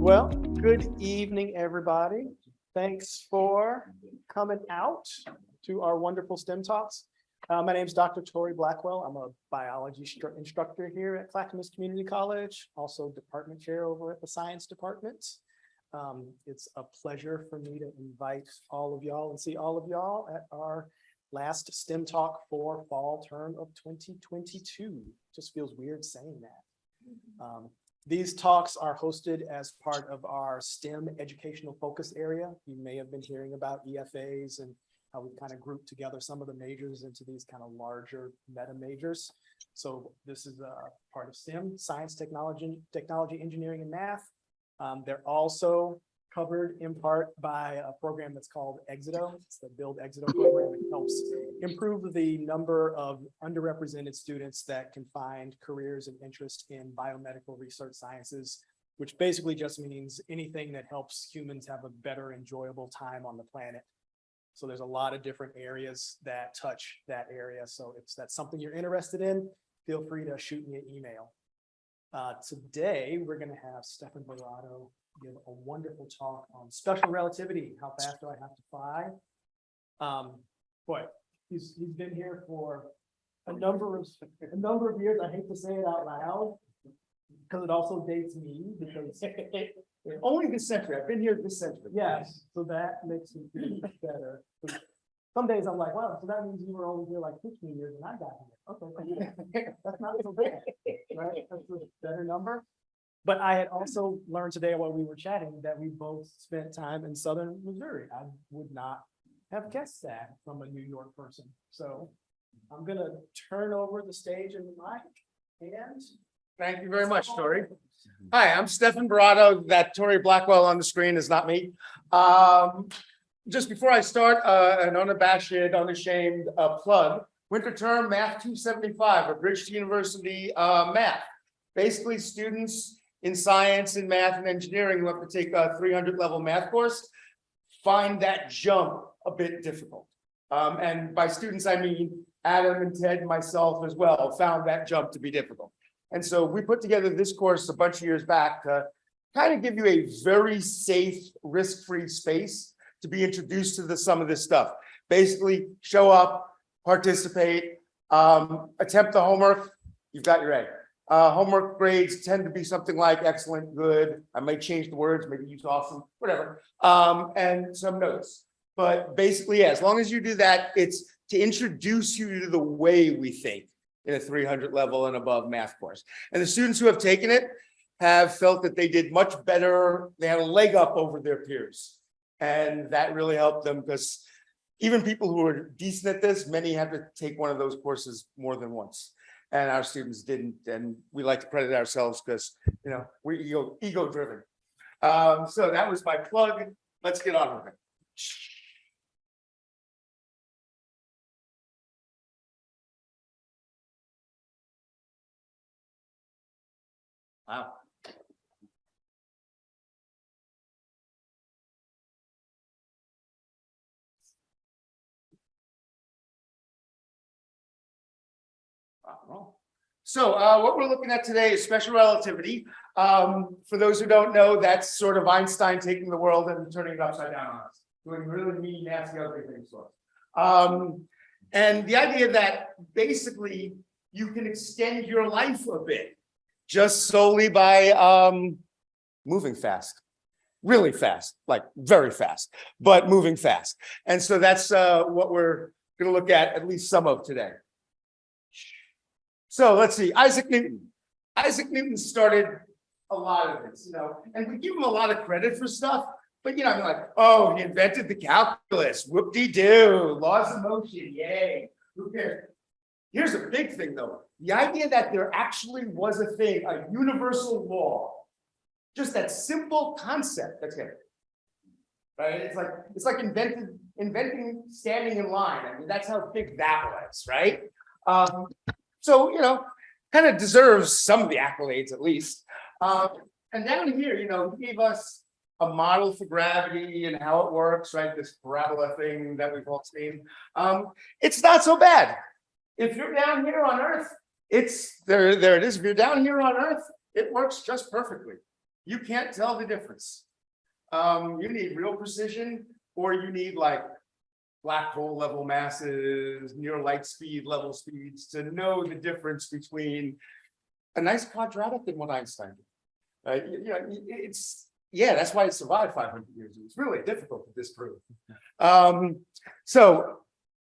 Well, good evening, everybody. Thanks for coming out to our wonderful STEM talks. My name is Dr. Tori Blackwell. I'm a biology instructor here at Clackamas Community College, also department chair over at the science department. It's a pleasure for me to invite all of y'all and see all of y'all at our last STEM talk for fall term of 2022. Just feels weird saying that. These talks are hosted as part of our STEM educational focus area. You may have been hearing about EFAs and how we kind of group together some of the majors into these kind of larger meta majors. So this is a part of STEM, science, technology, engineering, and math. They're also covered in part by a program that's called Exito. It's the Build Exito program. It helps improve the number of underrepresented students that can find careers and interest in biomedical research sciences, which basically just means anything that helps humans have a better, enjoyable time on the planet. So there's a lot of different areas that touch that area. So if that's something you're interested in, feel free to shoot me an email. Today, we're going to have Stefan Barato give a wonderful talk on special relativity. How fast do I have to fly? Boy, he's been here for a number of years. I hate to say it out loud because it also dates me because only this century. I've been here this century. Yes, so that makes me feel better. Some days I'm like, wow, so that means you were only here like 15 years and I got here. Okay, that's not so bad, right? That's a better number. But I had also learned today while we were chatting that we both spent time in Southern Missouri. I would not have guessed that from a New York person. So I'm gonna turn over the stage and the mic and. Thank you very much, Tori. Hi, I'm Stefan Barato. That Tori Blackwell on the screen is not me. Just before I start, an unabashed, unashamed plug. Winter term Math 275 at Bridgeton University math. Basically, students in science and math and engineering who have to take a 300 level math course find that jump a bit difficult. And by students, I mean Adam and Ted and myself as well found that jump to be difficult. And so we put together this course a bunch of years back to kind of give you a very safe, risk-free space to be introduced to some of this stuff. Basically, show up, participate, attempt the homework, you've got your A. Homework grades tend to be something like excellent, good. I might change the words, maybe use awesome, whatever, and some notes. But basically, yeah, as long as you do that, it's to introduce you to the way we think in a 300 level and above math course. And the students who have taken it have felt that they did much better. They had a leg up over their peers. And that really helped them because even people who are decent at this, many have to take one of those courses more than once. And our students didn't. And we like to credit ourselves because, you know, we're ego driven. So that was my plug. Let's get on with it. Wow. So what we're looking at today is special relativity. For those who don't know, that's sort of Einstein taking the world and turning it upside down on us, doing really mean, nasty, ugly things to us. And the idea that basically you can extend your life a bit just solely by moving fast, really fast, like very fast, but moving fast. And so that's what we're going to look at least some of today. So let's see, Isaac Newton. Isaac Newton started a lot of this, you know, and we give him a lot of credit for stuff, but you know, I'm like, oh, he invented the calculus, whoop-de-doo, laws of motion, yay, who cares? Here's a big thing though, the idea that there actually was a thing, a universal law, just that simple concept, that's it, right? It's like inventing standing in line. I mean, that's how big that was, right? So, you know, kind of deserves some of the accolades at least. And down here, you know, he gave us a model for gravity and how it works, right? This parabola thing that we've all seen. It's not so bad. If you're down here on Earth, it's there it is. If you're down here on Earth, it works just perfectly. You can't tell the difference. You need real precision, or you need like black hole level masses, near light speed level speeds to know the difference between a nice quadratic and what Einstein did. Yeah, that's why it survived 500 years. It's really difficult to disprove. So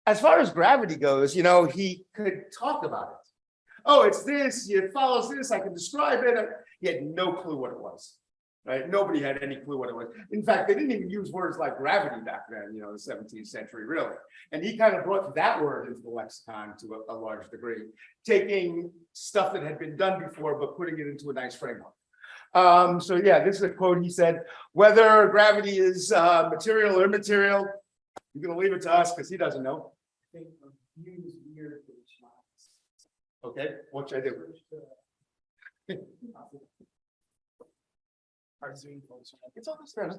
as far as gravity goes, he could talk about it. Oh, it's this, it follows this, I can describe it. He had no clue what it was, right? Nobody had any clue what it was. In fact, they didn't even use words like gravity back then, the 17th century, really. And he kind of brought that word into the lexicon to a large degree, taking stuff that had been done before, but putting it into a nice framework. So yeah, this is a quote. He said, whether gravity is material or immaterial, you're going to leave it to us because he doesn't know. Okay, what should I do? It's all this fairness.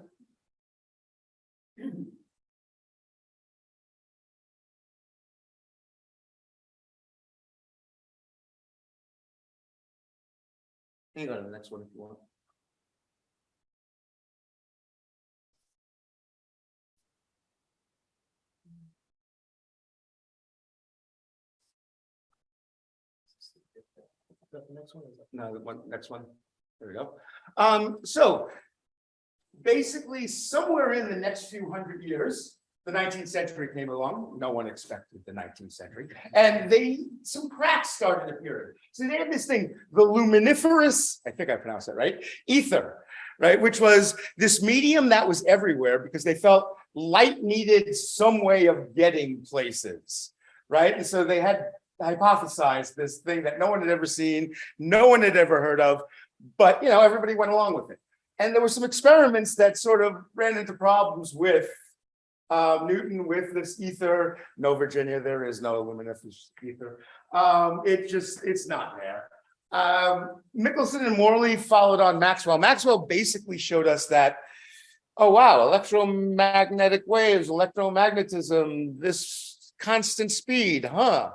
Hang on to the next one if you want. The next one is. No, the one, next one. There we go. So basically, somewhere in the next few hundred years, the 19th century came along. No one expected the 19th century, and some cracks started appearing. So they had this thing, the luminiferous, I think I pronounced that right, ether, right, which was this medium that was everywhere because they felt light needed some way of getting places, right? And so they had hypothesized this thing that no one had ever seen, no one had ever heard of, but everybody went along with it. And there were some experiments that sort of ran into problems with Newton with this ether. No, Virginia, there is no luminiferous ether. It's not there. Michelson and Morley followed on Maxwell. Maxwell basically showed us that, oh wow, electromagnetic waves, electromagnetism, this constant speed, huh?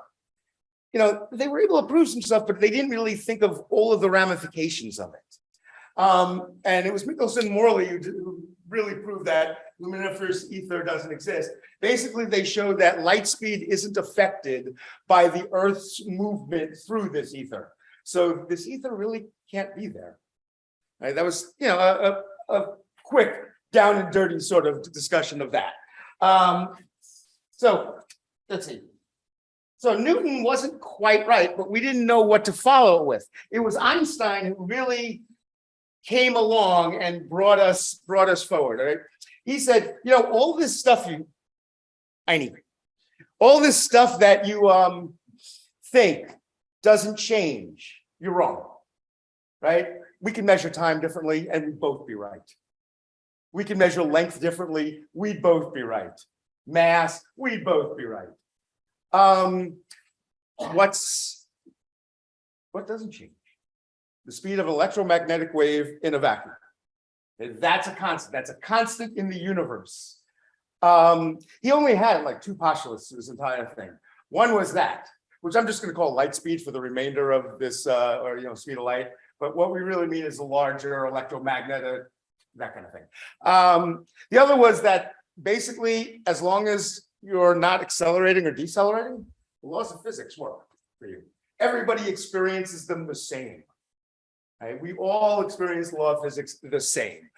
They were able to prove some stuff, but they didn't really think of all of the ramifications of it. And it was Michelson and Morley who really proved that luminiferous ether doesn't exist. Basically, they showed that light speed isn't affected by the Earth's movement through this ether. So this ether really can't be there. Right? That was, a quick, down and dirty sort of discussion of that. So let's see. So Newton wasn't quite right, but we didn't know what to follow it with. It was Einstein who really came along and brought us forward. Right? He said, all this stuff all this stuff that you think doesn't change. You're wrong, right? We can measure time differently, and we'd both be right. We can measure length differently. We'd both be right. Mass, we'd both be right. What doesn't change? The speed of an electromagnetic wave in a vacuum. That's a constant. That's a constant in the universe. He only had like two postulates to this entire thing. One was that, which I'm just going to call light speed for the remainder of this, speed of light. But what we really mean is the larger electromagnetic, that kind of thing. The other was that basically, as long as you're not accelerating or decelerating, the laws of physics work for you. Everybody experiences them the same. Right? We all experience the law of physics the same.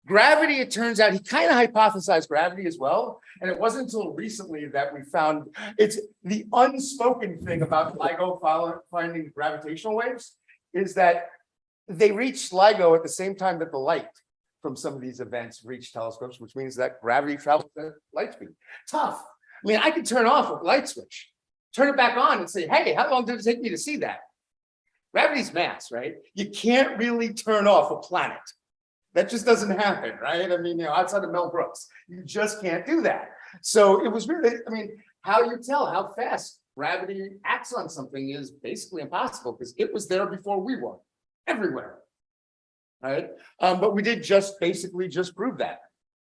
Gravity, it turns out, he kind of hypothesized gravity as well. And it wasn't until recently that we found it's the unspoken thing about LIGO finding gravitational waves is that they reached LIGO at the same time that the light from some of these events reach telescopes, which means that gravity travels at light speed. Tough. I mean, I could turn off a light switch, turn it back on and say, hey, how long did it take me to see that? Gravity's mass, right? You can't really turn off a planet. That just doesn't happen, right? I mean, outside of Mel Brooks, you just can't do that. So it was really, how you tell how fast gravity acts on something is basically impossible because it was there before we were, everywhere, right? But we did basically prove that,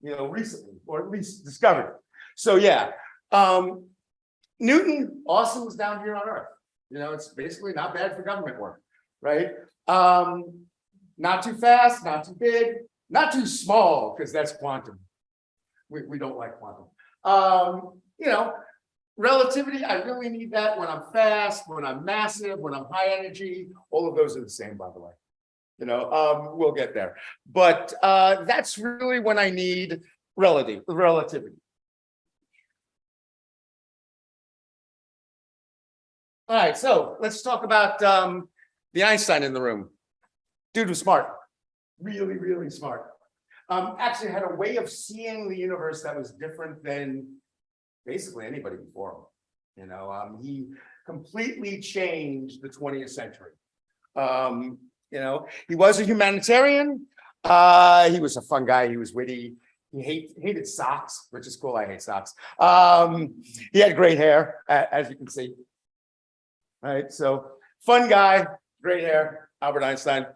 recently, or at least discovered it. So yeah, Newton also was down here on Earth. It's basically not bad for government work, right? Not too fast, not too big, not too small, because that's quantum. We don't like quantum. You know, relativity, I really need that when I'm fast, when I'm massive, when I'm high energy. All of those are the same, by the way. You know, we'll get there. But that's really when I need relativity. All right, so let's talk about the Einstein in the room. Dude was smart, really, really smart. Actually had a way of seeing the universe that was different than basically anybody before him. You know, he completely changed the 20th century. You know, he was a humanitarian. He was a fun guy. He was witty. He hated socks, which is cool. I hate socks. He had great hair, as you can see. All right, so fun guy, great hair, Albert Einstein.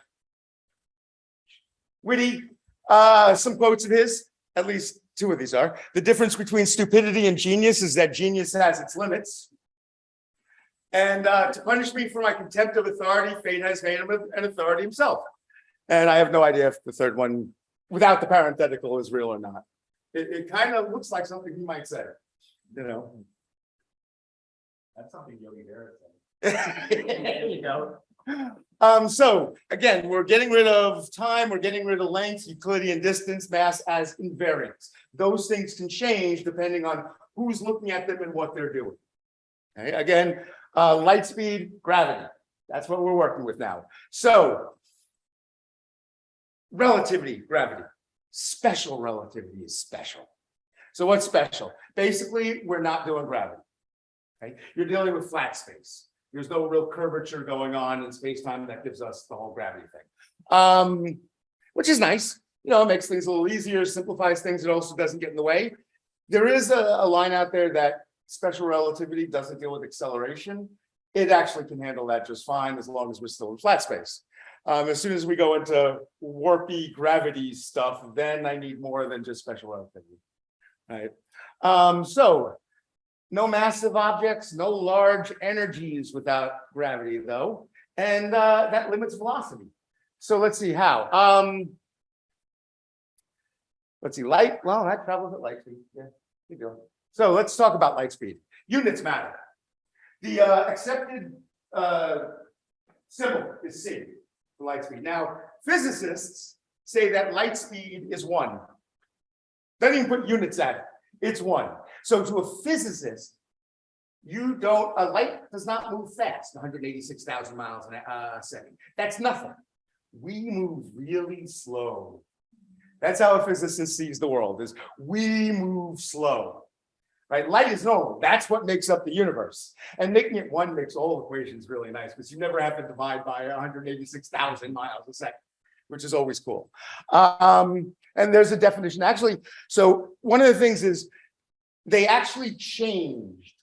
Witty, some quotes of his, at least two of these are. The difference between stupidity and genius is that genius has its limits. And to punish me for my contempt of authority, fate has made him an authority himself. And I have no idea if the third one, without the parenthetical, is real or not. It kind of looks like something he might say, you know. That's something Yogi Berra said. There you go. So again, we're getting rid of time, we're getting rid of length, Euclidean distance, mass as invariants. Those things can change depending on who's looking at them and what they're doing. Okay, again, light speed, gravity. That's what we're working with now. So relativity, gravity. Special relativity is special. So what's special? Basically, we're not doing gravity. Okay? You're dealing with flat space. There's no real curvature going on in space-time that gives us the whole gravity thing, which is nice. You know, it makes things a little easier, simplifies things. It also doesn't get in the way. There is a line out there that special relativity doesn't deal with acceleration. It actually can handle that just fine as long as we're still in flat space. As soon as we go into warpy gravity stuff, then I need more than just special relativity. Right. So no massive objects, no large energies without gravity, though, and that limits velocity. So let's see how. Let's see, light. Well, that travels at light speed. Yeah, you go. So let's talk about light speed. Units matter. The accepted symbol is c for light speed. Now, physicists say that light speed is 1. Don't even put units at it. It's 1. So to a physicist, a light does not move fast, 186,000 miles a second. That's nothing. We move really slow. That's how a physicist sees the world, is we move slow. Right? Light is normal. That's what makes up the universe. And making it 1 makes all equations really nice because you never have to divide by 186,000 miles a second, which is always cool. And there's a definition. Actually, so one of the things is they actually changed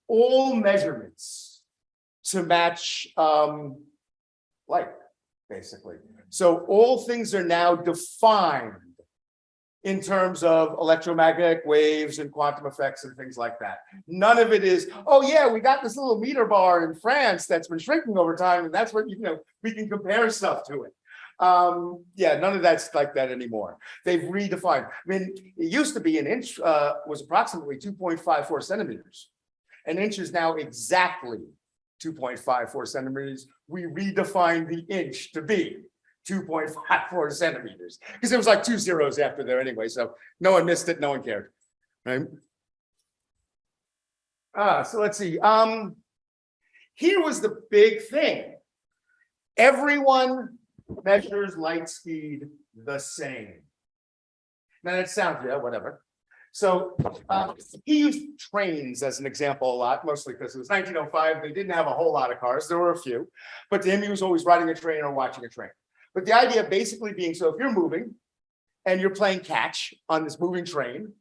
all measurements to match light, basically. So all things are now defined in terms of electromagnetic waves and quantum effects and things like that. None of it is, oh yeah, we got this little meter bar in France that's been shrinking over time, and that's what, you know, we can compare stuff to it. Yeah, none of that's like that anymore. They've redefined. I mean, it used to be an inch was approximately 2.54 centimeters. An inch is now exactly 2.54 centimeters. We redefined the inch to be 2.54 centimeters because it was like 2 zeros after there anyway. So no one missed it. No one cared. Right. So let's see. Here was the big thing. Everyone measures light speed the same. Now that sounds, yeah, whatever. So he used trains as an example a lot, mostly because it was 1905. They didn't have a whole lot of cars. There were a few, but to him, he was always riding a train or watching a train. But the idea basically being, so if you're moving and you're playing catch on this moving train,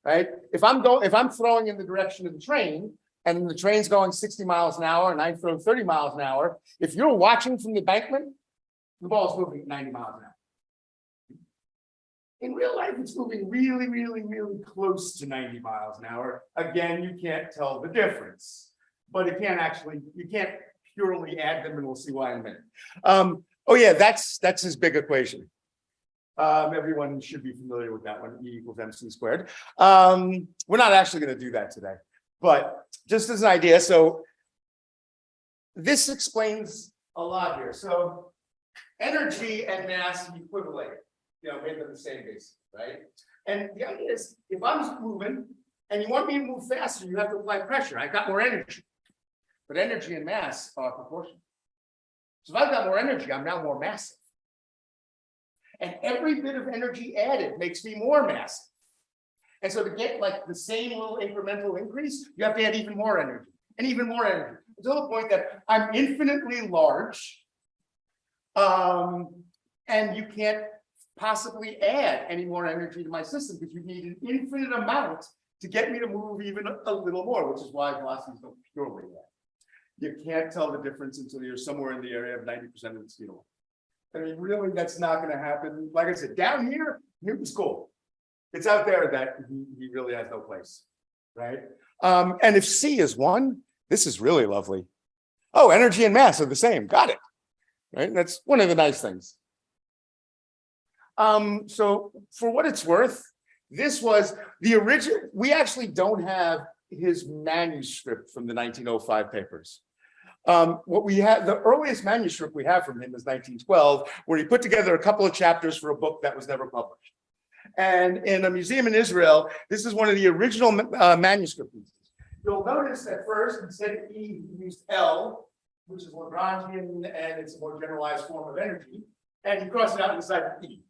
right? If I'm throwing in the direction of the train and the train's going 60 miles an hour and I throw 30 miles an hour, if you're watching from the embankment, the ball's moving at 90 miles an hour. In real life, it's moving really, really, really close to 90 miles an hour. Again, you can't tell the difference, but it can't actually, you can't purely add them, and we'll see why in a minute. Oh, yeah, that's his big equation. Everyone should be familiar with that one, E equals MC squared. We're not actually going to do that today, but just as an idea, so this explains a lot here. So energy and mass equivalent, made them the same base, right? And the idea is, if I'm moving and you want me to move faster, you have to apply pressure. I've got more energy, but energy and mass are proportional. So if I've got more energy, I'm now more massive. And every bit of energy added makes me more massive. And so to get like the same little incremental increase, you have to add even more energy and even more energy until the point that I'm infinitely large. And you can't possibly add any more energy to my system because you need an infinite amount to get me to move even a little more, which is why velocities don't purely add. You can't tell the difference until you're somewhere in the area of 90% of the speed of light. I mean, really, that's not going to happen. Like I said, down here, Newton's cool. It's out there that he really has no place, right? And if C is 1, this is really lovely. Oh, energy and mass are the same. Got it. Right? That's one of the nice things. So for what it's worth, this was the original. We actually don't have his manuscript from the 1905 papers. What we have, the earliest manuscript we have from him is 1912, where he put together a couple of chapters for a book that was never published. And in a museum in Israel, this is one of the original manuscript pieces. You'll notice that first, instead of E, he used L, which is Lagrangian, and it's a more generalized form of energy, and he crossed it out inside of E.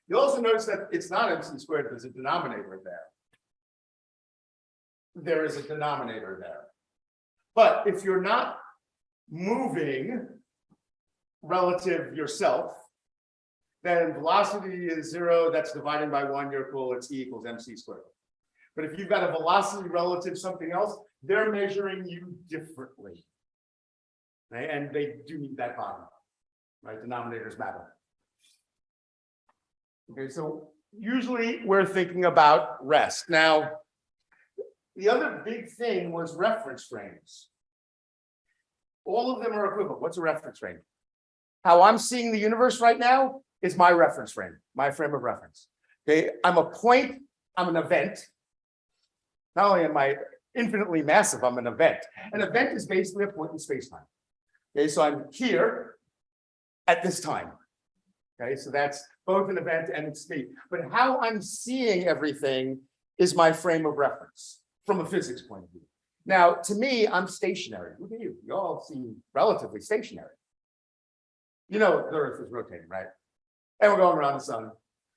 You'll also notice that it's not MC squared, there's a denominator there. There is a denominator there. But if you're not moving relative yourself, then velocity is 0, that's dividing by 1, you're cool, it's E equals MC squared. But if you've got a velocity relative something else, they're measuring you differently. Right? And they do need that bottom, right? Denominators matter. Okay, so usually we're thinking about rest. Now, the other big thing was reference frames. All of them are equivalent. What's a reference frame? How I'm seeing the universe right now is my reference frame, my frame of reference. Okay, I'm a point, I'm an event. Not only am I infinitely massive, I'm an event. An event is basically a point in space-time. Okay, so I'm here at this time. Okay, so that's both an event and it's me. But how I'm seeing everything is my frame of reference from a physics point of view. Now, to me, I'm stationary. Look at you. You all seem relatively stationary. You know, the Earth is rotating, right? And we're going around the sun.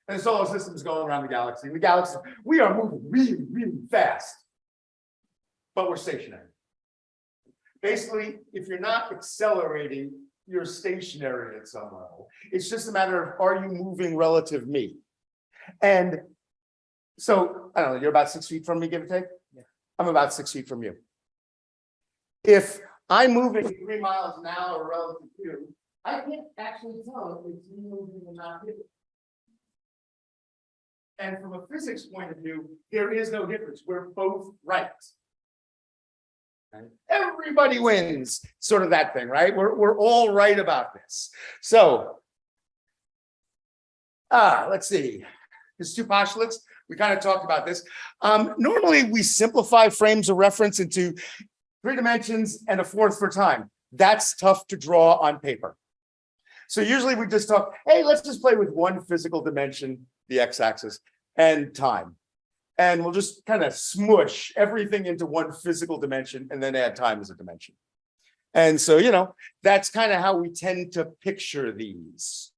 And the solar system is going around the galaxy. The galaxy, we are moving really, really fast. But we're stationary. Basically, if you're not accelerating, you're stationary at some level. It's just a matter of, are you moving relative me? And so, I don't know, you're about 6 feet from me, give or take? Yeah. I'm about 6 feet from you. If I'm moving 3 miles an hour relative to you, I can't actually tell if it's you moving or not you. And from a physics point of view, there is no difference. We're both right. Everybody wins, sort of that thing, right? We're all right about this. So, let's see. There's 2 postulates. We kind of talked about this. Normally, we simplify frames of reference into 3 dimensions and a 4th for time. That's tough to draw on paper. So usually we just talk, hey, let's just play with 1 physical dimension, the x-axis, and time. And we'll just kind of smush everything into 1 physical dimension and then add time as a dimension. And so, you know, that's kind of how we tend to picture these.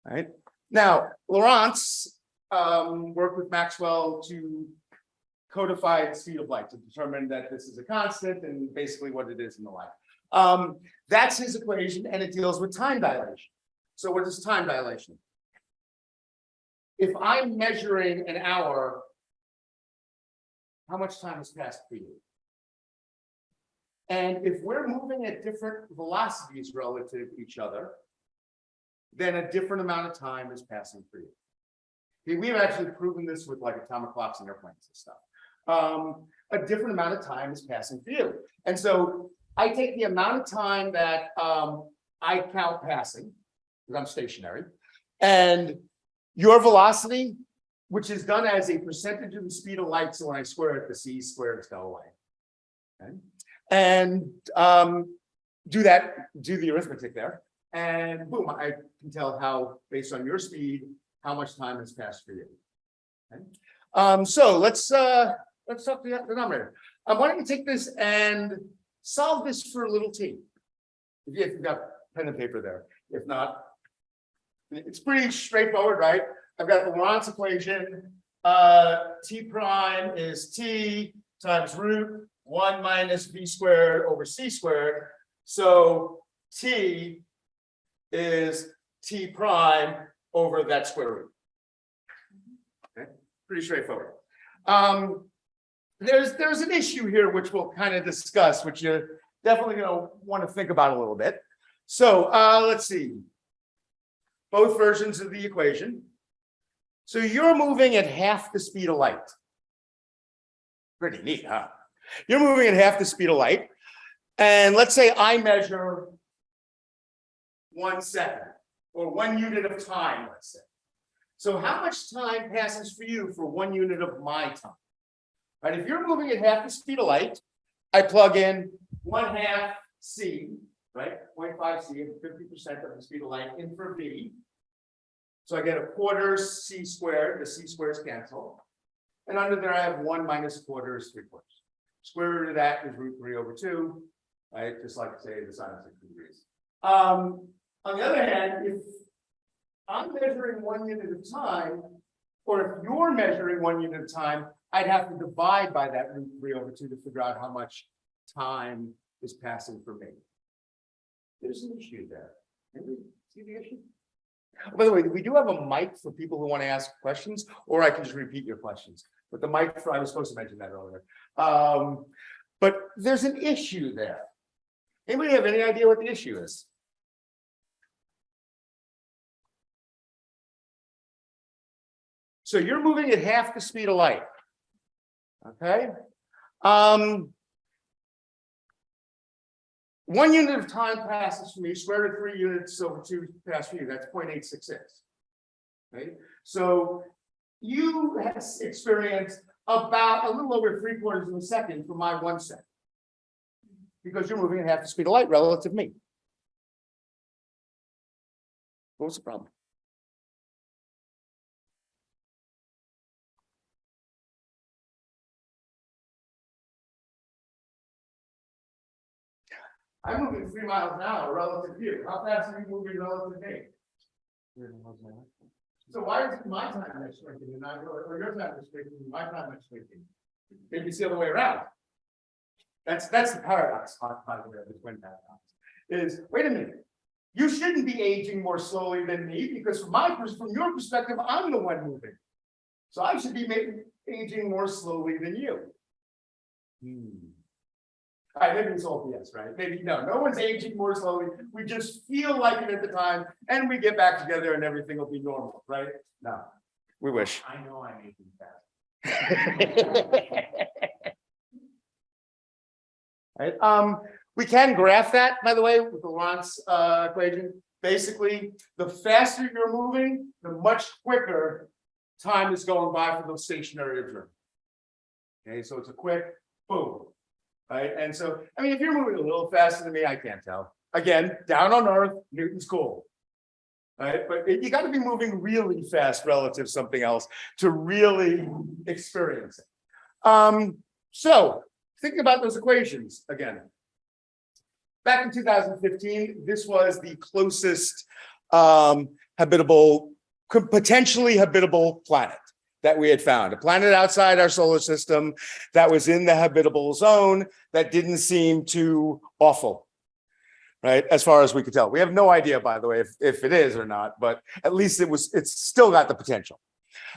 All right. Now, Lorentz worked with Maxwell to codify the speed of light to determine that this is a constant and basically what it is in the light. That's his equation, and it deals with time dilation. So what is time dilation? If I'm measuring an hour, how much time has passed for you? And if we're moving at different velocities relative to each other, then a different amount of time is passing for you. Okay, we've actually proven this with like atomic clocks and airplanes and stuff. A different amount of time is passing for you. And so I take the amount of time that I count passing, because I'm stationary, and your velocity, which is done as a percentage of the speed of light, so when I square it, the c squared go away. Okay? And do the arithmetic there, and boom, I can tell how, based on your speed, how much time has passed for you. Okay? So let's talk the denominator. Why don't you take this and solve this for little t? If you've got pen and paper there. If not, it's pretty straightforward, right? I've got the Lorentz equation. T prime is t times root 1 minus v squared over c squared. So t is t prime over that square root. Okay, pretty straightforward. There's an issue here which we'll kind of discuss, which you're definitely going to want to think about a little bit. So let's see. Both versions of the equation. So you're moving at half the speed of light. Pretty neat, huh? You're moving at half the speed of light. And let's say I measure 1 second or 1 unit of time, let's say. So how much time passes for you for 1 unit of my time? Right, if you're moving at half the speed of light, I plug in 1/2 c, right? 0.5 c, 50% of the speed of light in for v. So I get 1/4 c squared, the c squares cancel. And under there I have 1 minus 1/4 is 3/4. Square root of that is √3/2, right? Just like say the sine of 60 degrees. On the other hand, if I'm measuring 1 unit of time, or if you're measuring 1 unit of time, I'd have to divide by that √3/2 to figure out how much time is passing for me. There's an issue there. Anybody see the issue? By the way, we do have a mic for people who want to ask questions, or I can just repeat your questions. But the mic, I was supposed to mention that earlier. But there's an issue there. Anybody have any idea what the issue is? So you're moving at half the speed of light. Okay. 1 unit of time passes for me, square root of 3 units over 2 pass for you. That's 0.866. Right? So you have experienced about a little over 3/4 of a second for my 1 second. Because you're moving at half the speed of light relative to me. What's the problem? I'm moving 3 miles an hour relative to you. How fast are you moving relative to me? So why is it my time that's shrinking and not yours, or your time that's shrinking and my time that's shrinking? Maybe it's the other way around. That's the paradox, by the way, of this wind paradox. Is wait a minute, you shouldn't be aging more slowly than me because from your perspective, I'm the one moving. So I should be aging more slowly than you. All right, maybe it's all BS, right? Maybe no one's aging more slowly. We just feel like it at the time, and we get back together, and everything will be normal, right? No, we wish. I know I'm aging fast. Right. We can graph that, by the way, with the Lorentz equation. Basically, the faster you're moving, the much quicker time is going by for the stationary observer. Okay, so it's a quick boom. Right, and so, I mean, if you're moving a little faster than me, I can't tell. Again, down on Earth, Newton's cool. Right, but you got to be moving really fast relative to something else to really experience it. So, thinking about those equations again. Back in 2015, this was the closest potentially habitable planet that we had found, a planet outside our solar system that was in the habitable zone that didn't seem too awful, right? As far as we could tell. We have no idea, by the way, if it is or not, but at least it's still got the potential.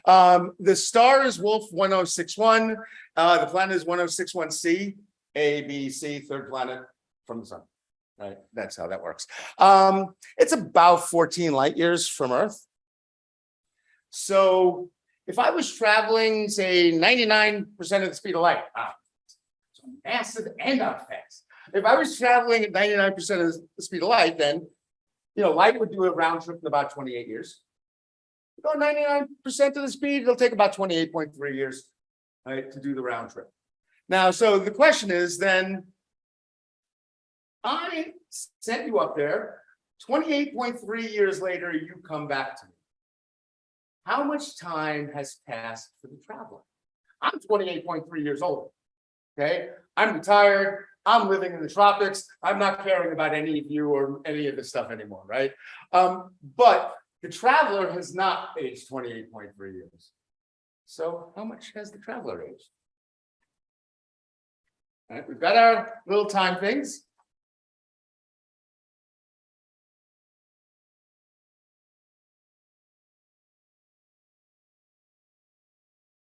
The star is Wolf 1061. The planet is 1061c, A, B, C, third planet from the sun, right? That's how that works. It's about 14 light years from Earth. So if I was traveling, say, 99% of the speed of light, so massive and not fast. If I was traveling at 99% of the speed of light, then light would do a round trip in about 28 years. Go 99% of the speed, it'll take about 28.3 years, right, to do the round trip. Now, so the question is then, I sent you up there, 28.3 years later, you come back to me. How much time has passed for the traveler? I'm 28.3 years old. Okay, I'm retired. I'm living in the tropics. I'm not caring about any of you or any of this stuff anymore, right? But the traveler has not aged 28.3 years. So how much has the traveler aged? All right, we've got our little time things.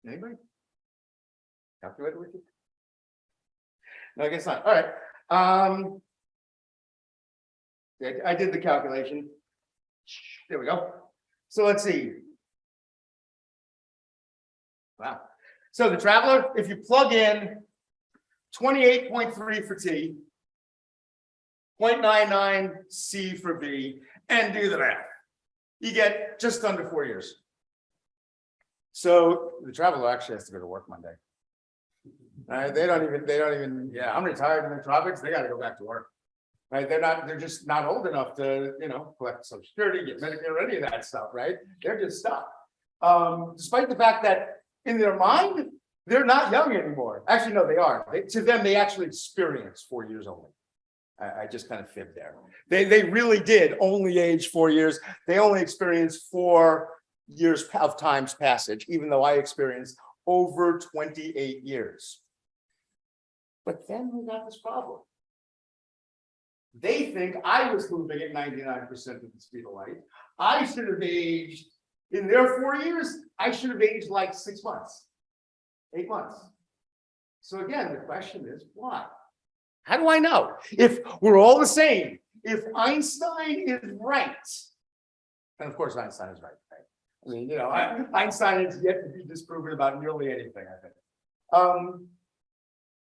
Anybody? Calculator with you? No, I guess not. All right. Yeah, I did the calculation. There we go. So let's see. Wow. So the traveler, if you plug in 28.3 for T, 0.99 C for V, and do the math, you get just under 4 years. So the traveler actually has to go to work Monday. They don't even, yeah, I'm retired in the tropics, they gotta go back to work. Right, they're just not old enough to, collect Social Security, get Medicare, or any of that stuff, right? They're just stuck. Despite the fact that in their mind, they're not young anymore. Actually, no, they are. To them, they actually experience 4 years only. I just kind of fibbed there. They really did only age 4 years. They only experienced 4 years of time's passage, even though I experienced over 28 years. But then we got this problem. They think I was moving at 99% of the speed of light. I should have aged, in their 4 years, I should have aged like 6 months, 8 months. So again, the question is why? How do I know? If we're all the same, if Einstein is right, and of course Einstein is right, right? I mean, Einstein is yet to be disproven about nearly anything, I think.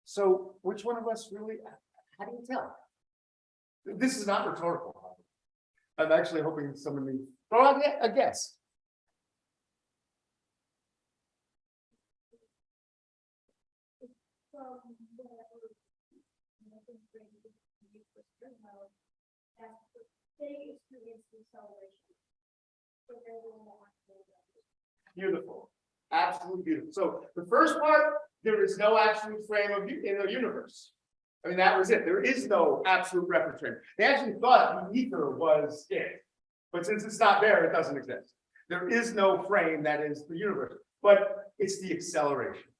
So which one of us really, how do you tell? This is not rhetorical. I'm actually hoping someone may throw out a guess. Beautiful. Absolutely beautiful. So the first part, there is no absolute frame of in the universe. I mean, that was it. There is no absolute reference frame. They actually thought the ether was it. But since it's not there, it doesn't exist. There is no frame that is the universe, but it's the acceleration.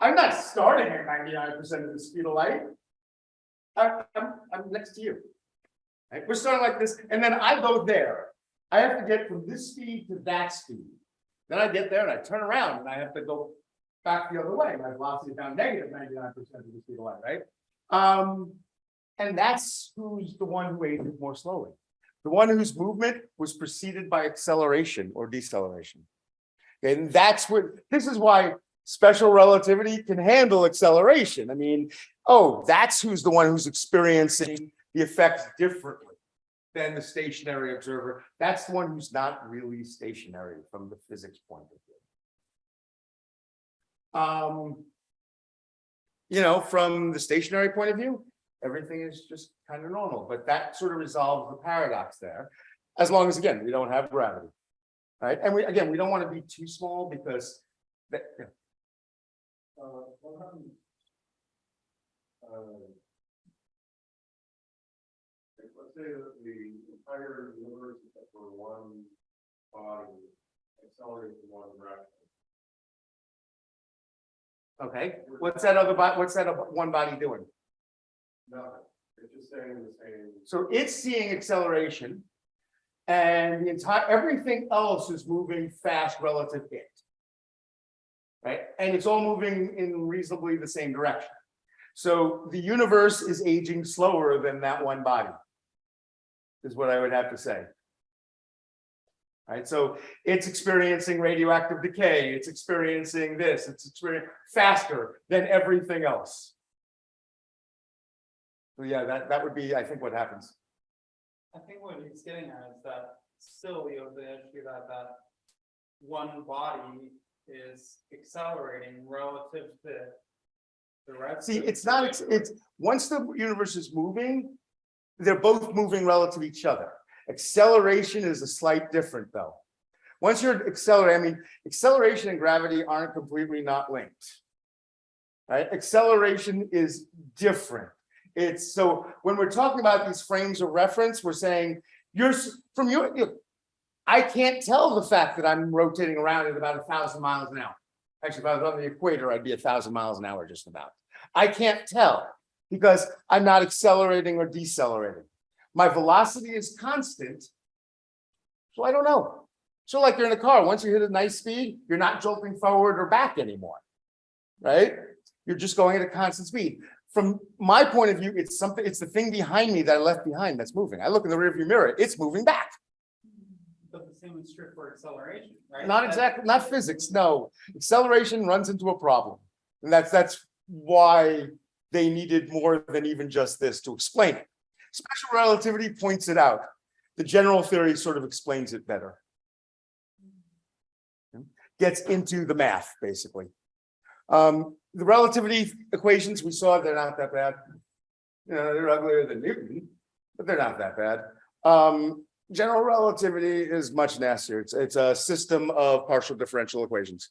I'm not starting at 99% of the speed of light. I'm next to you. Right? We're starting like this, and then I go there. I have to get from this speed to that speed. Then I get there and I turn around and I have to go back the other way. My velocity is down negative 99% of the speed of light, right? And that's who's the one who ages more slowly. The one whose movement was preceded by acceleration or deceleration. And that's what, this is why special relativity can handle acceleration. I mean, that's who's the one who's experiencing the effects differently than the stationary observer. That's the one who's not really stationary from the physics point of view. From the stationary point of view, everything is just kind of normal, but that sort of resolves the paradox there, as long as, again, we don't have gravity, right? And we don't want to be too small because that, let's say that the entire universe except for one body accelerates in one direction. okay, what's that other body? What's that one body doing? Nothing. It's just staying the same. So it's seeing acceleration, and the entire everything else is moving fast relative to it, right? And it's all moving in reasonably the same direction. So the universe is aging slower than that one body, is what I would have to say. Right, so it's experiencing radioactive decay, it's experiencing this, it's experiencing faster than everything else. So yeah, that would be, I think, what happens. I think what he's getting at is that still you have the issue that one body is accelerating relative to the rest. See, of it's the not, universe. it's, once the universe is moving, they're both moving relative to each other. Acceleration is a slight different though. Once you're accelerating, I mean, acceleration and gravity aren't completely not linked. Right? Acceleration is different. It's so when we're talking about these frames of reference, we're saying from your, I can't tell the fact that I'm rotating around at about 1,000 miles an hour. Actually, if I was on the equator, I'd be 1,000 miles an hour just about. I can't tell because I'm not accelerating or decelerating. My velocity is constant. So I don't know. So like you're in a car, once you hit a nice speed, you're not jolting forward or back anymore. Right? You're just going at a constant speed. From my point of view, it's something, it's the thing behind me that I left behind that's moving. I look in the rearview mirror, it's moving back. But the same is true for acceleration, right? Not exactly, not physics, no. Acceleration runs into a problem. And that's why they needed more than even just this to explain it. Special relativity points it out. The general theory sort of explains it better. Gets into the math, basically. The relativity equations we saw, they're not that bad. You know, they're uglier than Newton, but they're not that bad. General relativity is much nastier. It's a system of partial differential equations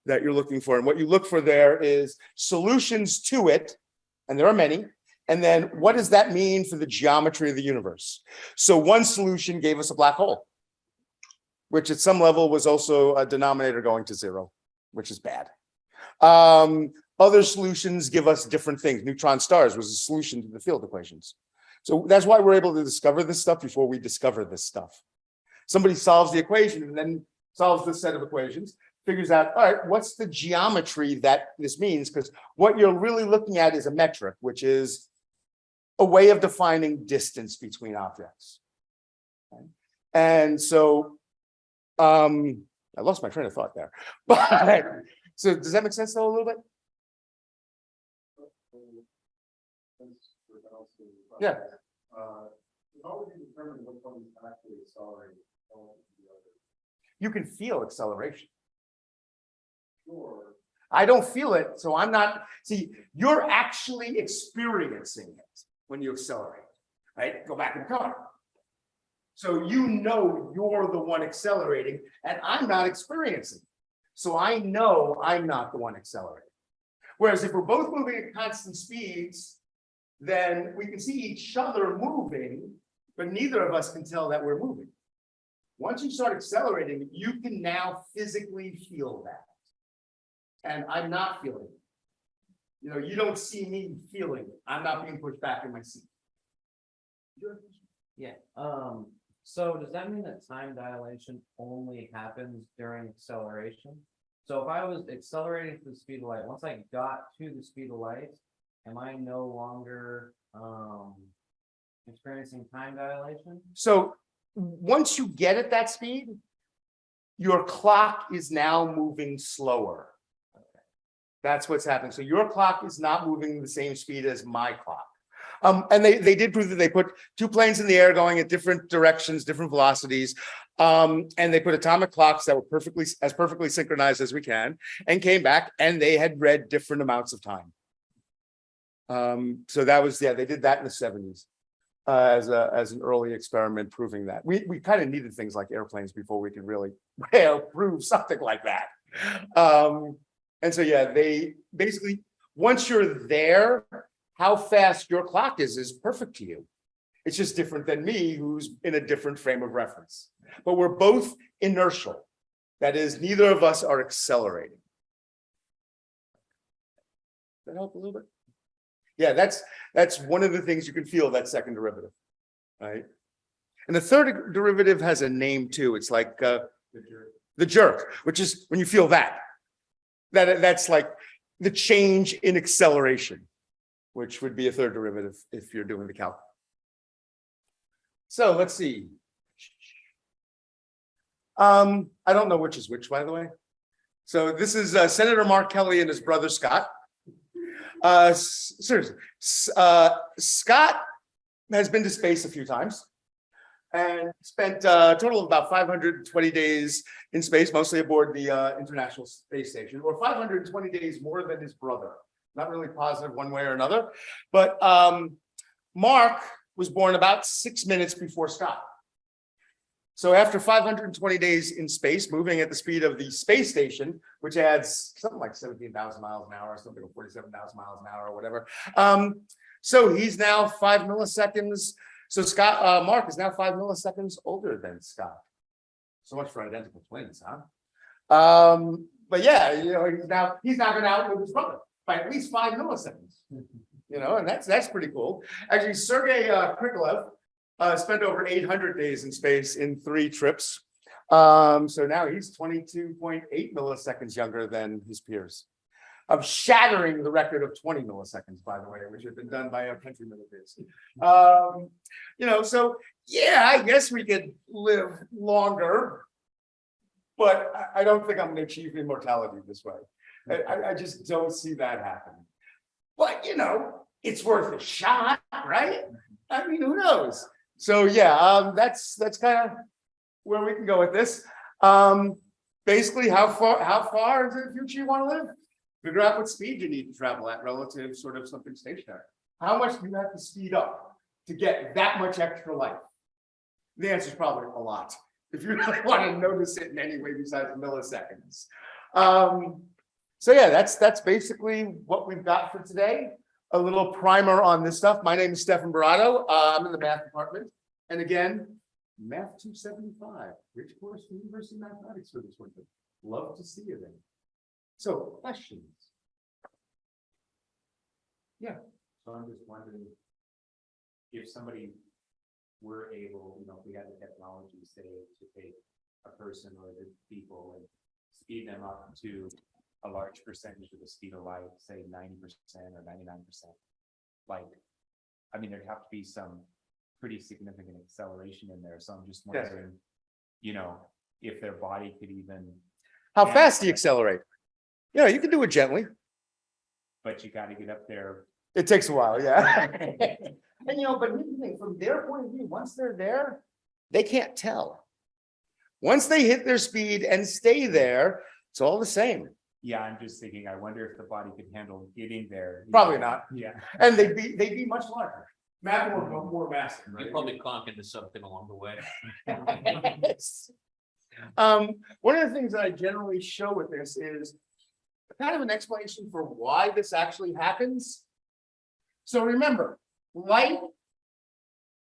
that you're looking for. And what you look for there is solutions to it, and there are many. And then what does that mean for the geometry of the universe? So one solution gave us a black hole, which at some level was also a denominator going to zero, which is bad. Other solutions give us different things. Neutron stars was a solution to the field equations. So that's why we're able to discover this stuff before we discover this stuff. Somebody solves the equation and then solves this set of equations, figures out, all right, what's the geometry that this means? Because what you're really looking at is a metric, which is a way of defining distance between objects. Okay? And so, I lost my train of thought there. But so does that make sense though a little bit? Yeah. How would you determine which one is actually accelerating? You can feel acceleration. Sure. I don't feel it, so I'm not, see, you're actually experiencing it when you accelerate, right? Go back in the car. So you know you're the one accelerating and I'm not experiencing. So I know I'm not the one accelerating. Whereas if we're both moving at constant speeds, then we can see each other moving, but neither of us can tell that we're moving. Once you start accelerating, you can now physically feel that. And I'm not feeling it. You know, you don't see me feeling it. I'm not being pushed back in my seat. Yeah, so does that mean that time dilation only happens during acceleration? So if I was accelerating to the speed of light, once I got to the speed of light, am I no longer experiencing time dilation? So once you get at that speed, your clock is now moving slower. That's what's happening. So your clock is not moving the same speed as my clock. And they did prove that they put two planes in the air going at different directions, different velocities. And they put atomic clocks that were perfectly synchronized as we can, and came back and they had read different amounts of time. So that was, yeah, they did that in the 70s as an early experiment proving that. We kind of needed things like airplanes before we could really prove something like that. And so, yeah, they basically, once you're there, how fast your clock is perfect to you. It's just different than me, who's in a different frame of reference. But we're both inertial. That is, neither of us are accelerating. Does that help a little bit? Yeah, that's one of the things you can feel, that second derivative, right? And the third derivative has a name too. It's like the jerk, which is when you feel that. That's like the change in acceleration, which would be a third derivative if you're doing the calc. So let's see. I don't know which is which, by the way. So this is Senator Mark Kelly and his brother Scott. Seriously, Scott has been to space a few times. and spent a total of about 520 days in space, mostly aboard the International Space Station, or 520 days more than his brother. Not really positive one way or another, but Mark was born about 6 minutes before Scott. So after 520 days in space, moving at the speed of the space station, which adds something like 17,000 miles an hour, or something like 47,000 miles an hour or whatever. So he's now 5 milliseconds. So Mark is now 5 milliseconds older than Scott. So much for identical twins, huh? But yeah, you know, he's now gonna outlive his brother by at least 5 milliseconds. You know, and that's pretty cool. Actually, Sergei Krikalev spent over 800 days in space in 3 trips. So now he's 22.8 milliseconds younger than his peers. I'm shattering the record of 20 milliseconds, by the way, which had been done by our countrymen of his. You know, so yeah, I guess we could live longer, but I don't think I'm going to achieve immortality this way. I just don't see that happening. But you know, it's worth a shot, right? I mean, who knows? So yeah, that's kind of where we can go with this. Basically, how far into the future you want to live? Figure out what speed you need to travel at relative sort of something stationary. How much do you have to speed up to get that much extra life? The answer is probably a lot. If you really want to notice it in any way besides milliseconds. So yeah, that's basically what we've got for today. A little primer on this stuff. My name is Stefan Barato. I'm in the math department. And again, Math 275, Rich Course University Mathematics for this winter. Love to see you there. So, questions? Yeah. So I'm just wondering if somebody were able, you know, if we had the technology, say, to take a person or the people and speed them up to a large percentage of the speed of light, say 90% or 99%. Like, I mean, there'd have to be some pretty significant acceleration in there. So I'm just Yes. wondering, you know, if their body could even, How fast do you accelerate? Yeah, you can do it gently. but you got to get up there. It takes a while, yeah. And you know, but here's the thing, from their point of view, once they're there, they can't tell. Once they hit their speed and stay there, it's all the same. Yeah, I'm just thinking, I wonder if the body could handle getting there. you Probably know? not. Yeah. And they'd be much larger. More massive, You right? probably conk into something along the way. Yes. One of the things that I generally show with this is kind of an explanation for why this actually happens. So remember, light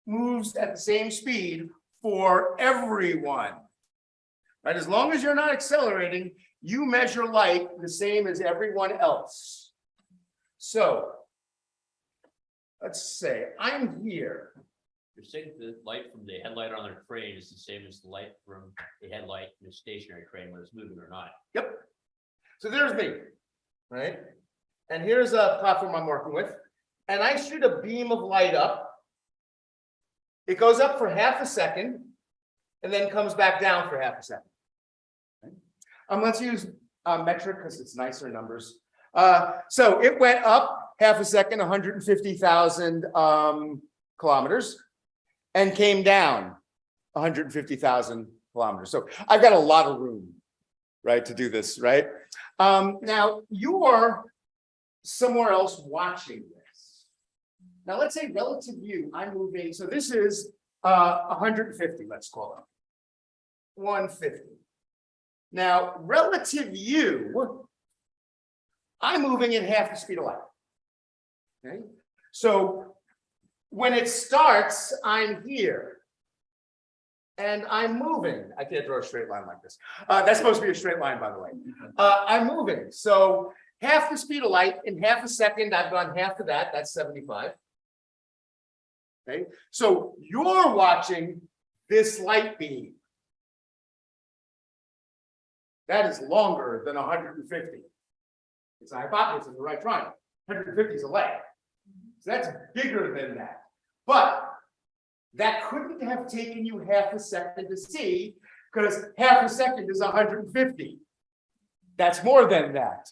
moves at the same speed for everyone. Right? As long as you're not accelerating, you measure light the same as everyone else. So let's say I'm here. You're saying the light from the headlight on a train is the same as the light from the headlight in a stationary train, whether it's moving or not. Yep. So there's me, right? And here's a platform I'm working with. And I shoot a beam of light up. It goes up for half a second and then comes back down for half a second. Okay. Let's use metric because it's nicer numbers. So it went up half a second, 150,000 kilometers, and came down 150,000 kilometers. So I've got a lot of room, right, to do this, right? Now you're somewhere else watching this. Now let's say relative view, I'm moving, so this is 150, let's call it 150. Now relative view, I'm moving at half the speed of light. Okay, so when it starts, I'm here. And I'm moving. I can't draw a straight line like this. That's supposed to be a straight line, by the way. I'm moving. So half the speed of light in half a second, I've gone half of that. That's 75. Okay, so you're watching this light beam. That is longer than 150. It's a hypotenuse in the right triangle. 150 is a leg. So that's bigger than that. But that couldn't have taken you half a second to see, because half a second is 150. That's more than that.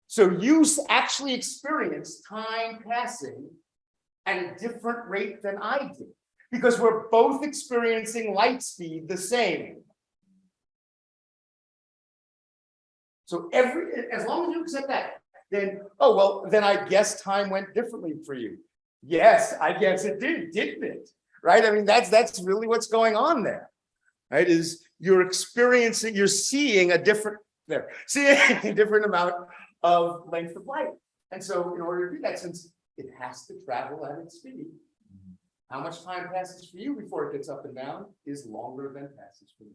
So you actually experience time passing at a different rate than I did. Because we're both experiencing light speed the same. So as long as you accept that, then, oh, well, then I guess time went differently for you. Yes, I guess it did, didn't it? Right? I mean, that's really what's going on there. Right? Is you're seeing a different amount of length of light. And so in order to do that, since it has to travel at its speed, how much time passes for you before it gets up and down is longer than passes for me.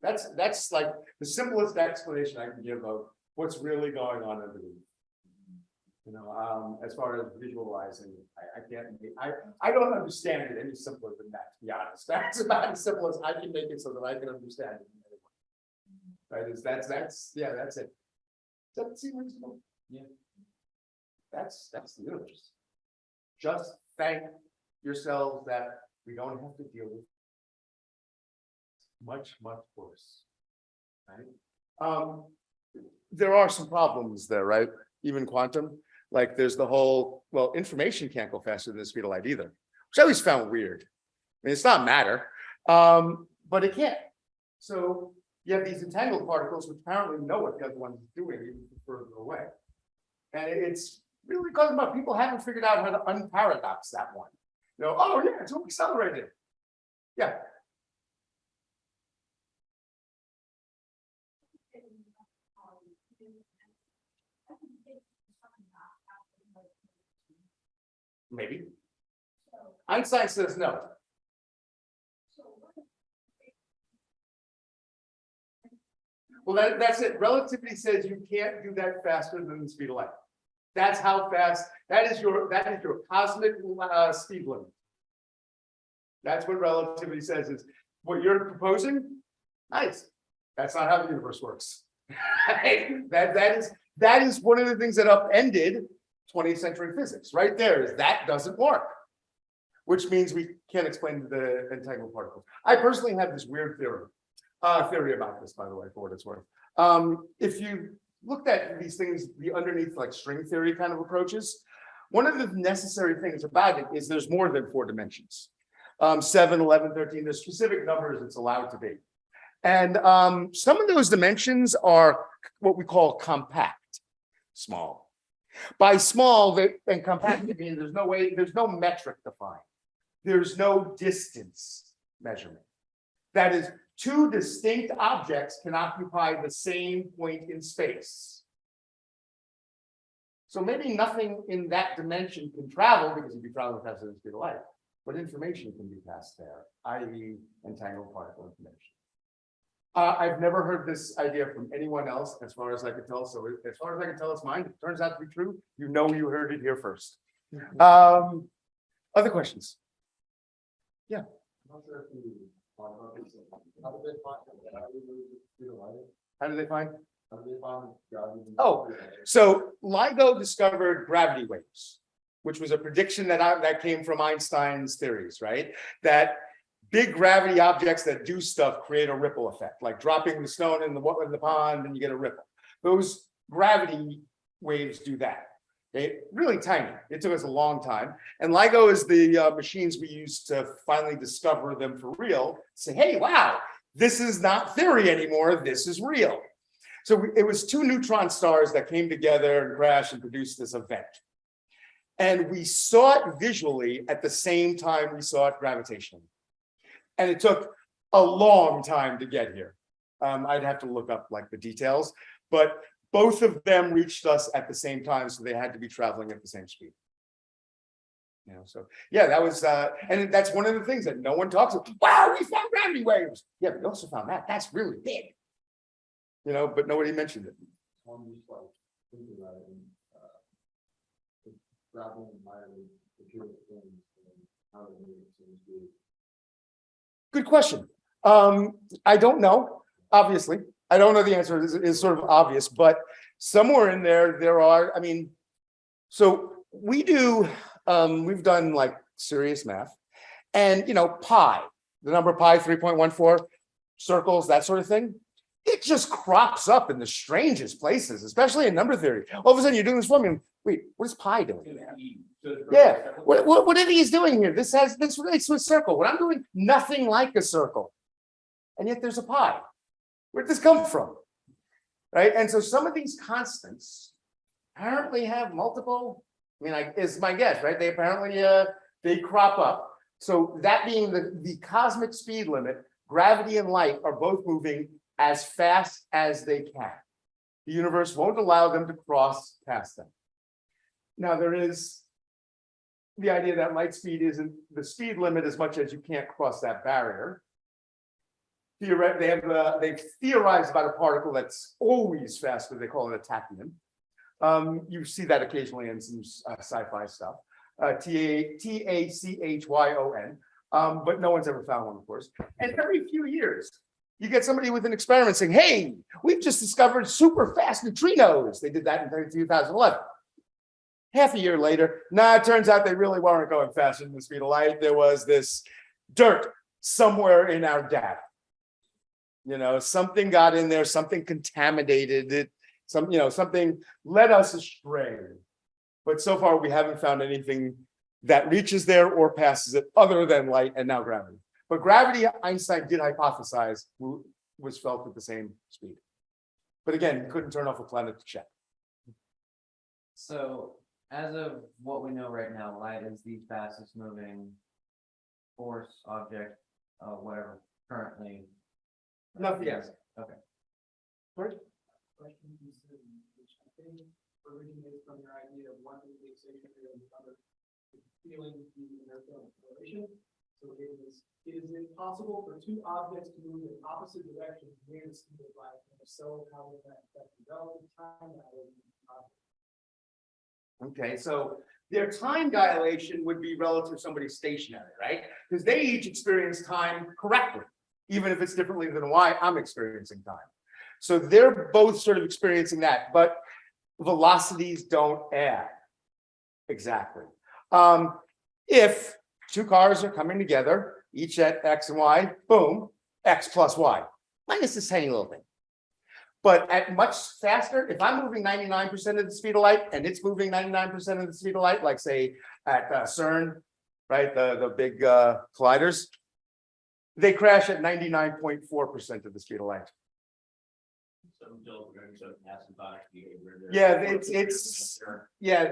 That's like the simplest explanation I can give of what's really going on underneath. You know, as far as visualizing, I don't understand it any simpler than that, to be honest. That's about as simple as I can make it so that I can understand it. Right? That's it. Does that seem reasonable? Yeah. That's the universe. Just thank yourselves that we don't have to deal with much worse. Right? There are some problems there, right? Even quantum, like there's the whole, well, information can't go faster than the speed of light either, which I always found weird. I mean, it's not matter, but it can't. So you have these entangled particles which apparently know what the other one's doing even further away. And it's really talking about people haven't figured out how to unparadox that one. You know, oh yeah, it's all accelerated. Yeah. Maybe. Einstein says no. Well, that's it. Relativity says you can't do that faster than the speed of light. That's how fast, that is your cosmic speed limit. That's what relativity says is what you're proposing. Nice. That's not how the universe works. That is one of the things that upended 20th century physics right there, is that doesn't work, which means we can't explain the entangled particles. I personally have this weird theory about this, by the way, for what it's worth. If you looked at these things, the underneath like string theory kind of approaches, one of the necessary things about it is there's more than 4 dimensions. 7, 11, 13, there's specific numbers it's allowed to be. And some of those dimensions are what we call compact, small. By small and compact, I mean there's no metric defined. There's no distance measurement. That is, 2 distinct objects can occupy the same point in space. So maybe nothing in that dimension can travel because you'd be traveling faster than the speed of light, but information can be passed there, i.e. entangled particle information. I've never heard this idea from anyone else, as far as I can tell. So as far as I can tell, it's mine. If it turns out to be true, you know you heard it here first. Other questions? Yeah. How did they find? Oh, so LIGO discovered gravity waves, which was a prediction that came from Einstein's theories, right? That big gravity objects that do stuff create a ripple effect, like dropping the stone in the pond, and you get a ripple. Those gravity waves do that. Okay, really tiny. It took us a long time. And LIGO is the machines we use to finally discover them for real. Say, hey, wow, this is not theory anymore. This is real. So it was 2 neutron stars that came together and crashed and produced this event. And we saw it visually at the same time we saw it gravitationally. And it took a long time to get here. I'd have to look up like the details, but both of them reached us at the same time, so they had to be traveling at the same speed. You know, so yeah, that was, and that's one of the things that no one talks about. Wow, we found gravity waves. Yeah, but we also found that. That's really big. You know, but nobody mentioned it. Good question. I don't know, obviously. I don't know the answer. Is sort of obvious, but somewhere in there are, I mean, so we do, we've done like serious math, and you know, pi, the number pi 3.14, circles, that sort of thing. It just crops up in the strangest places, especially in number theory. All of a sudden you're doing this formula. Wait, what is pi doing there? Yeah, what are these doing here? This relates to a circle. What I'm doing, nothing like a circle. And yet there's a pi. Where'd this come from? Right, and so some of these constants apparently have multiple, I mean, is my guess, right? They apparently, they crop up. So that being the cosmic speed limit, gravity and light are both moving as fast as they can. The universe won't allow them to cross past them. Now, there is the idea that light speed isn't the speed limit as much as you can't cross that barrier. They've theorized about a particle that's always faster. They call it a tachyon. You see that occasionally in some sci-fi stuff. Tachyon, but no one's ever found one, of course. And every few years, you get somebody with an experiment saying, "Hey, we've just discovered super fast neutrinos." They did that in 2011. Half a year later, it turns out they really weren't going faster than the speed of light. There was this dirt somewhere in our data. You know, something got in there, something contaminated it, something led us astray. But so far, we haven't found anything that reaches there or passes it other than light and now gravity. But gravity, Einstein did hypothesize, was felt at the same speed. But again, you couldn't turn off a planet to check. So as of what we know right now, light is the fastest moving force, object, whatever, currently. Nothing, yes. Okay. Question you said, which I think originates from your idea of one being stationary and the other feeling the inertial acceleration. So it is it possible for two objects to move in opposite directions near the speed of light? And if so, how would that affect the relative time dilation of the object? Okay, so their time dilation would be relative to somebody stationary, right? Because they each experience time correctly, even if it's differently than why I'm experiencing time. So they're both sort of experiencing that, but velocities don't add exactly. If two cars are coming together, each at X and Y, boom, X plus Y, minus this tiny little thing. But at much faster, if I'm moving 99% of the speed of light and it's moving 99% of the speed of light, like say at CERN, right, the big colliders, they crash at 99.4% of the speed of light. Yeah,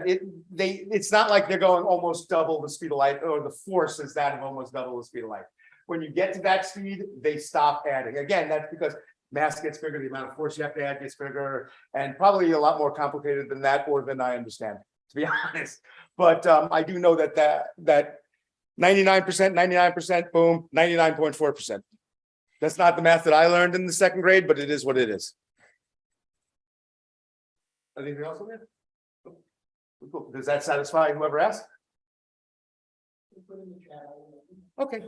it's not like they're going almost double the speed of light, or the force is that of almost double the speed of light. When you get to that speed, they stop adding. Again, that's because mass gets bigger, the amount of force you have to add gets bigger, and probably a lot more complicated than that, or than I understand, to be honest. But I do know that 99%, boom, 99.4%. That's not the math that I learned in the second grade, but it is what it is. Anything else on there? Does that satisfy whoever asked? Okay.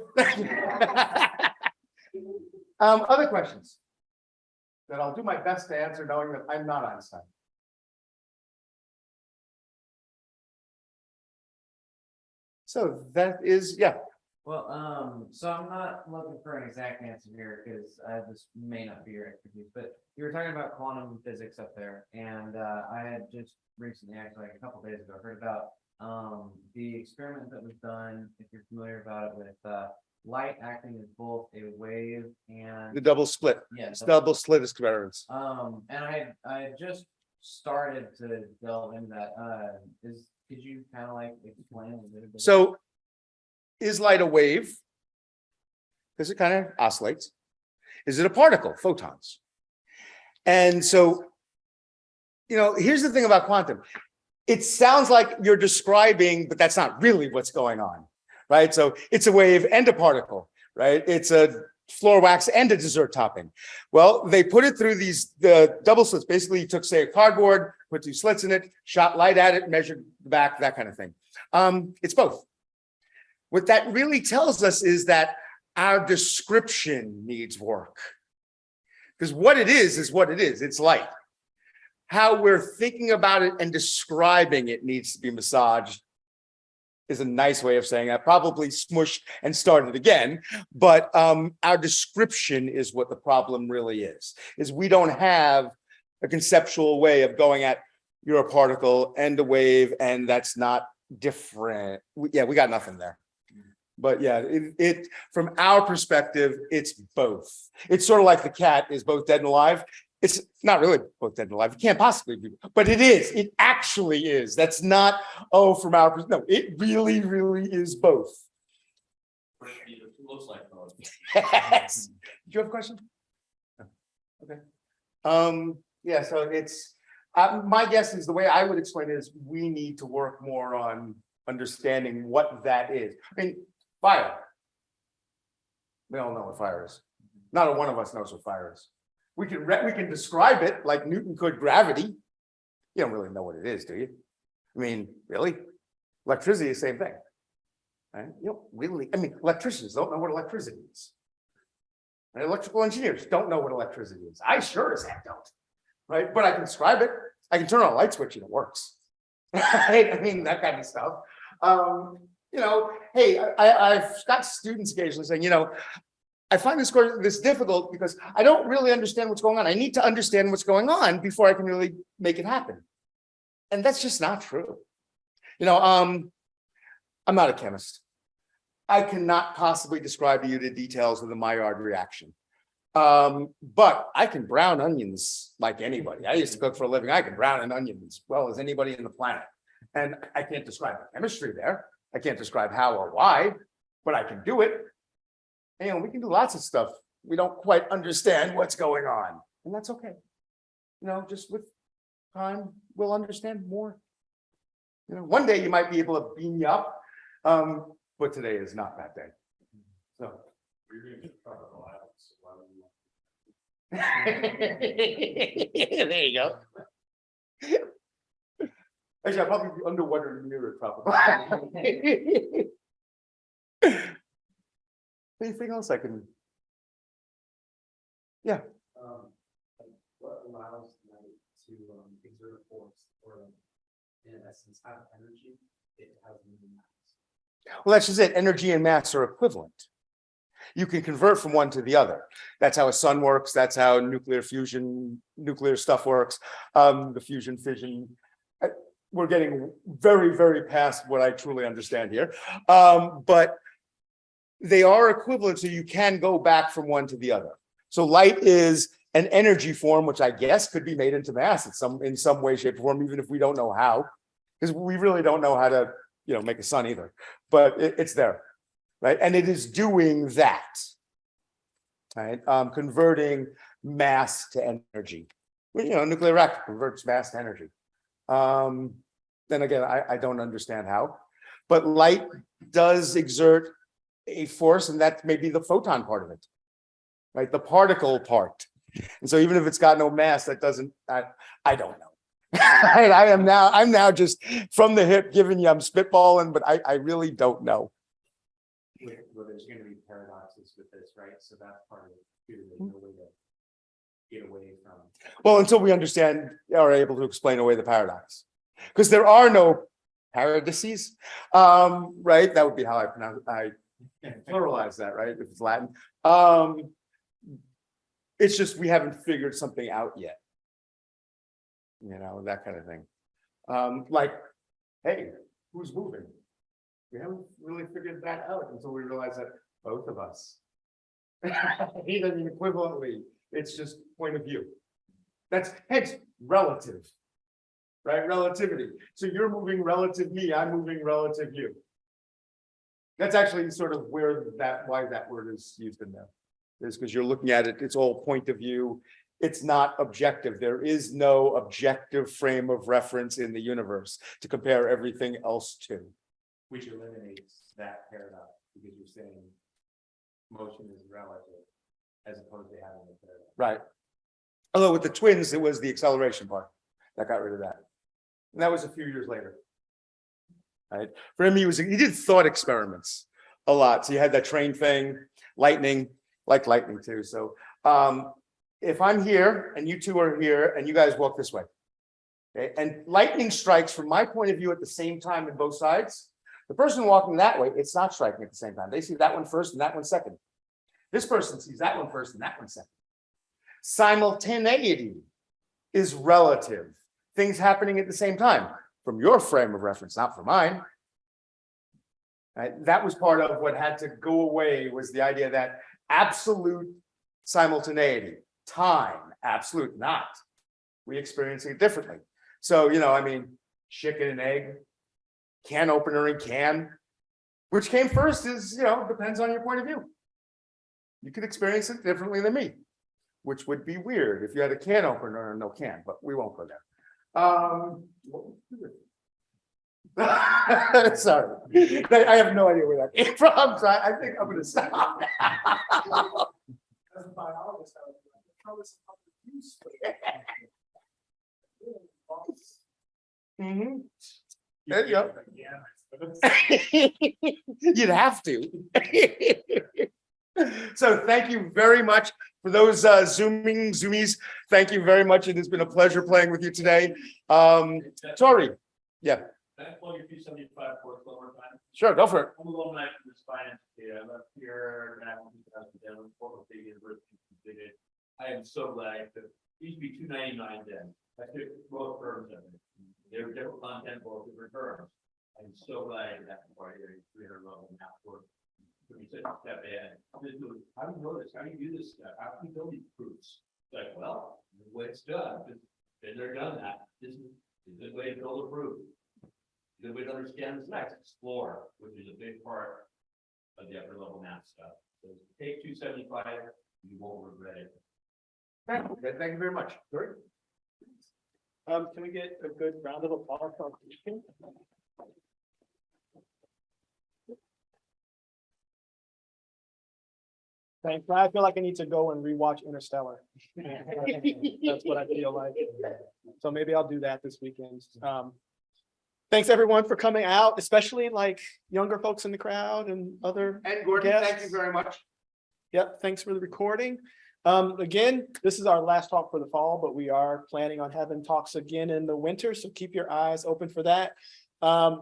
Other questions that I'll do my best to answer, knowing that I'm not Einstein. So that is, yeah. Well, so I'm not looking for an exact answer here because this may not be your expertise, but you were talking about quantum physics up there, and I had just recently, actually like a couple days ago, heard about the experiment that was done, if you're familiar about it, with light acting as both a wave and The double split. yes, Double slit experiments. and I had just started to delve into that. Could you kind of like explain a little bit? So is light a wave? Because it kind of oscillates. Is it a particle? Photons. And so, here's the thing about quantum. It sounds like you're describing, but that's not really what's going on, right? So it's a wave and a particle, right? It's a floor wax and a dessert topping. Well, they put it through the double slits. Basically, you took, say, a cardboard, put two slits in it, shot light at it, measured the back, that kind of thing. It's both. What that really tells us is that our description needs work. Because what it is what it is. It's light. How we're thinking about it and describing it needs to be massaged, is a nice way of saying that. Probably smushed and started again. But our description is what the problem really is we don't have a conceptual way of going at, you're a particle and a wave, and that's not different. Yeah, we got nothing there. But yeah, from our perspective, it's both. It's sort of like the cat is both dead and alive. It's not really both dead and alive. It can't possibly be, but it is. It actually is. That's not, oh, from our, no, it really, really is both. It looks like both. Yes. Did you have a question? No. Okay. Yeah, so it's, my guess is the way I would explain it is we need to work more on understanding what that is. I mean, fire. We all know what fire is. Not a one of us knows what fire is. We can describe it like Newton could gravity. You don't really know what it is, do you? I mean, really? Electricity is the same thing. Right? You don't really, I mean, electricians don't know what electricity is. And electrical engineers don't know what electricity is. I sure as heck don't. Right? But I can describe it. I can turn on a light switch and it works. Right? I mean, that kind of stuff. You know, hey, I've got students occasionally saying, you know, I find this difficult because I don't really understand what's going on. I need to understand what's going on before I can really make it happen. And that's just not true. You know, I'm not a chemist. I cannot possibly describe to you the details of the Maillard reaction. But I can brown onions like anybody. I used to cook for a living. I can brown an onion as well as anybody in the planet. And I can't describe the chemistry there. I can't describe how or why, but I can do it. And, you know, we can do lots of stuff. We don't quite understand what's going on, and that's okay. You know, just with time, we'll understand more. You know, one day you might be able to beam you up, but today is not that day. So. There you go. Actually, I'll probably be underwater near it, probably. Anything else I can? Yeah. What allows light to exert force or in essence have energy? It has mass. Well, that's just it. Energy and mass are equivalent. You can convert from one to the other. That's how a sun works. That's how nuclear fusion, nuclear stuff works. The fusion, fission. We're getting very, very past what I truly understand here. But they are equivalent, so you can go back from one to the other. So light is an energy form, which I guess could be made into mass in some way, shape, or form, even if we don't know how, because we really don't know how to, you know, make a sun either. But it's there, right? And it is doing that, right? Converting mass to energy. You know, nuclear reactor converts mass to energy. Then again, I don't understand how, but light does exert a force, and that may be the photon part of it, right? The particle part. And so even if it's got no mass, that doesn't, I don't know. I'm now just from the hip giving you, I'm spitballing, but I really don't know. Well, there's going to be paradoxes with this, right? So that's part of it too. There's no way to get away from. Well, until we understand, are able to explain away the paradox, because there are no paradises, right? That would be how I pronounce. I pluralize that, right? If it's Latin. It's just we haven't figured something out yet. You know, that kind of thing. Like, hey, who's moving? We haven't really figured that out until we realize that both of us. Even equivalently, it's just point of view. That's hence relative, right? Relativity. So you're moving relative me, I'm moving relative you. That's actually sort of why that word is used in there. Is because you're looking at it, it's all point of view. It's not objective. There is no objective frame of reference in the universe to compare everything else to. Which eliminates that paradox because you're saying motion is relative as opposed to having a paradox. Right. Although with the twins, it was the acceleration part that got rid of that. And that was a few years later. Right. For him, he did thought experiments a lot. So you had that train thing, lightning, like lightning too. So if I'm here and you two are here and you guys walk this way, okay, and lightning strikes from my point of view at the same time in both sides, the person walking that way, it's not striking at the same time. They see that one first and that one second. This person sees that one first and that one second. Simultaneity is relative. Things happening at the same time from your frame of reference, not from mine. Right? That was part of what had to go away, was the idea that absolute simultaneity, time, absolute not. We experience it differently. So, I mean, chicken and egg, can opener and can, which came first is, depends on your point of view. You could experience it differently than me, which would be weird if you had a can opener and no can, but we won't go there. Sorry, I have no idea where that came from, so I think I'm gonna stop. As a biologist, I would be like, how is it public use? Mhm. There you go. You'd have to. So thank you very much for those zoomies. Thank you very much. It has been a pleasure playing with you today. Tori, yeah, That's all your 275 for one more time. sure, go for it. I'm a little nice from this finance data. I left here back in 2007, Portland State University completed. I am so glad that it used to be $299 then. I took both firms of it. They were different content, both different firms. I'm so glad that part here, 300 level math work. When you said step ahead, how do you know this? How do you do this stuff? How can you build these proofs? It's like, well, the way it's done, been there, done that. This is a good way to build a proof. Good way to understand this next, explore, which is a big part of the upper level math stuff. So take 275, you won't regret it. Thank you very much. Tori? Can we get a good round of applause for our speaker? Thanks. I feel like I need to go and rewatch Interstellar. That's what I feel like. So maybe I'll do that this weekend. Thanks everyone for coming out, especially like younger folks in the crowd and other. And Gordon, thank you Guests. very much. Yep, thanks for the recording. Again, this is our last talk for the fall, but we are planning on having talks again in the winter, so keep your eyes open for that.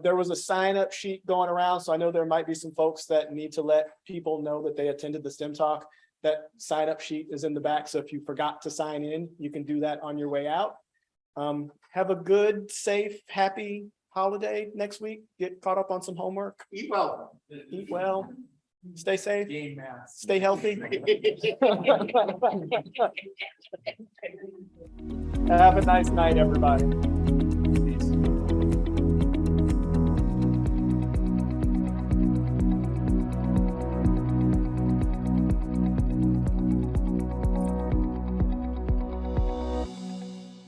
There was a sign up sheet going around, so I know there might be some folks that need to let people know that they attended the STEM talk. That sign up sheet is in the back, so if you forgot to sign in, you can do that on your way out. Have a good, safe, happy holiday next week. Get caught up on some homework, Eat well. eat well, stay safe, Game math. stay healthy. Have a nice night, everybody.